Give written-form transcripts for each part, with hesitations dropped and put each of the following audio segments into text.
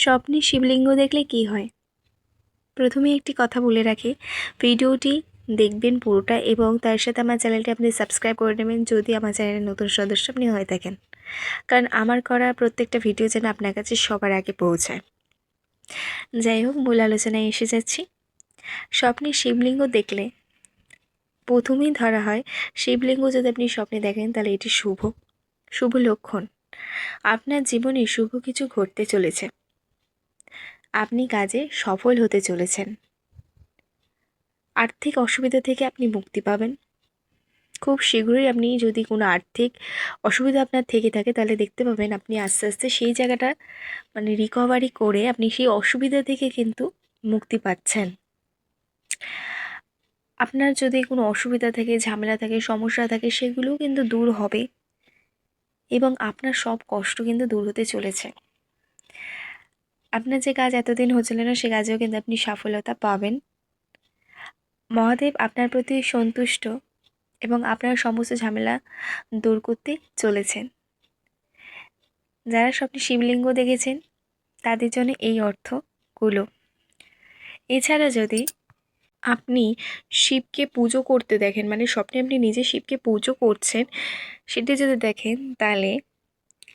স্বপ্নে শিবলিঙ্গ দেখলে কি হয়? প্রথমে একটি কথা বলে রাখি, ভিডিওটি দেখবেন পুরোটা এবং তার সাথে আমার চ্যানেলটি আপনি সাবস্ক্রাইব করে নেবেন যদি আমার চ্যানেলের নতুন সদস্য আপনি হয়ে থাকেন, কারণ আমার করা প্রত্যেকটা ভিডিও যেন আপনার কাছে সবার আগে পৌঁছায়। যাই হোক, মূল আলোচনায় এসে যাচ্ছি। স্বপ্নে শিবলিঙ্গ দেখলে প্রথমেই ধরা হয়, শিবলিঙ্গ যদি আপনি স্বপ্নে দেখেন তাহলে এটি শুভ লক্ষণ। আপনার জীবনে শুভ কিছু ঘটতে চলেছে, আপনি কাজে সফল হতে চলেছেন, আর্থিক অসুবিধা থেকে আপনি মুক্তি পাবেন। খুব শীঘ্রই আপনি যদি কোনো আর্থিক অসুবিধা আপনার থেকে থাকে তাহলে দেখতে পাবেন আপনি আস্তে আস্তে সেই জায়গাটা রিকভারি করে আপনি সেই অসুবিধা থেকে কিন্তু মুক্তি পাচ্ছেন। আপনার যদি কোনো অসুবিধা থাকে, ঝামেলা থাকে, সমস্যা থাকে, সেগুলোও কিন্তু দূর হবে এবং আপনার সব কষ্ট কিন্তু দূর হতে চলেছে। আপনার যে কাজ এতদিন হচ্ছিল না সে কাজেও কিন্তু আপনি সফলতা পাবেন। মহাদেব আপনার প্রতি সন্তুষ্ট এবং আপনার সমস্ত ঝামেলা দূর করতে চলেছেন। যারা স্বপ্নে শিবলিঙ্গ দেখেছেন তাদের জন্য এই অর্থগুলো। এছাড়া যদি আপনি শিবকে পুজো করতে দেখেন, স্বপ্নে আপনি নিজে শিবকে পুজো করছেন, সেটি যদি দেখেন তাহলে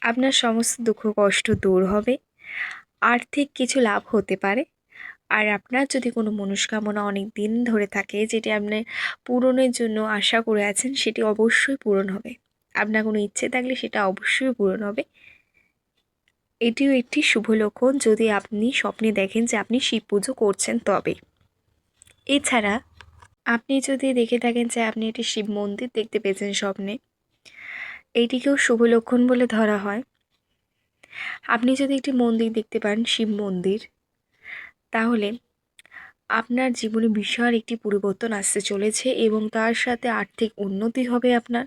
আপনার সমস্ত দুঃখ কষ্ট দূর হবে, আর্থিক কিছু লাভ হতে পারে। আর আপনার যদি কোনো মনস্কামনা অনেক দিন ধরে থাকে, যেটি আপনি পূরণের জন্য আশা করে আছেন, সেটি অবশ্যই পূরণ হবে। আপনার কোনো ইচ্ছে থাকলে সেটা অবশ্যই পূরণ হবে। এটিও একটি শুভ লক্ষণ যদি আপনি স্বপ্নে দেখেন যে আপনি শিব পুজো করছেন তবে। এছাড়া আপনি যদি দেখে থাকেন যে আপনি একটি শিব মন্দির দেখতে পেয়েছেন স্বপ্নে, এইটিকেও শুভ লক্ষণ বলে ধরা হয়। আপনি যদি একটি মন্দির দেখতে পান, শিব মন্দির, তাহলে আপনার জীবনে বিশাল একটি পরিবর্তন আসতে চলেছে এবং তার সাথে আর্থিক উন্নতি হবে। আপনার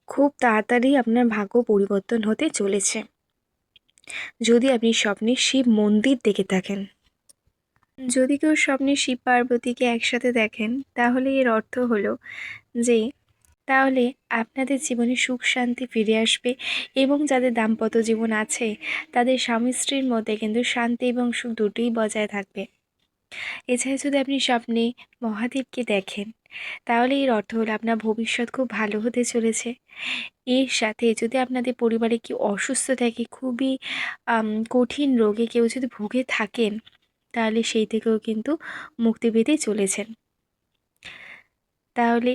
খুব তাড়াতাড়ি আপনার ভাগ্য পরিবর্তন হতে চলেছে যদি আপনি স্বপ্নে শিব মন্দির দেখে থাকেন। যদি কেউ স্বপ্নে শিব পার্বতীকে একসাথে দেখেন তাহলে এর অর্থ হলো যে তাহলে আপনাদের জীবনে সুখ শান্তি ফিরে আসবে এবং যাদের দাম্পত্য জীবন আছে তাদের স্বামী স্ত্রীর মধ্যে কিন্তু শান্তি এবং সুখ দুটোই বজায় থাকবে। এছাড়া যদি আপনি স্বপ্নে মহাদেবকে দেখেন তাহলে এর অর্থ হলো আপনার ভবিষ্যৎ খুব ভালো হতে চলেছে। এর সাথে যদি আপনাদের পরিবারে কেউ অসুস্থ থাকে, খুবই কঠিন রোগে কেউ যদি ভুগে থাকেন, তাহলে সেই থেকেও কিন্তু মুক্তি পেতে চলেছেন। তাহলে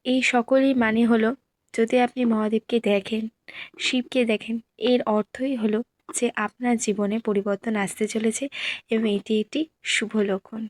এই সকলেই হলো, যদি আপনি মহাদেবকে দেখেন, শিবকে দেখেন, এর অর্থই হলো যে আপনার জীবনে পরিবর্তন আসতে চলেছে এবং এটি একটি শুভ লক্ষণ।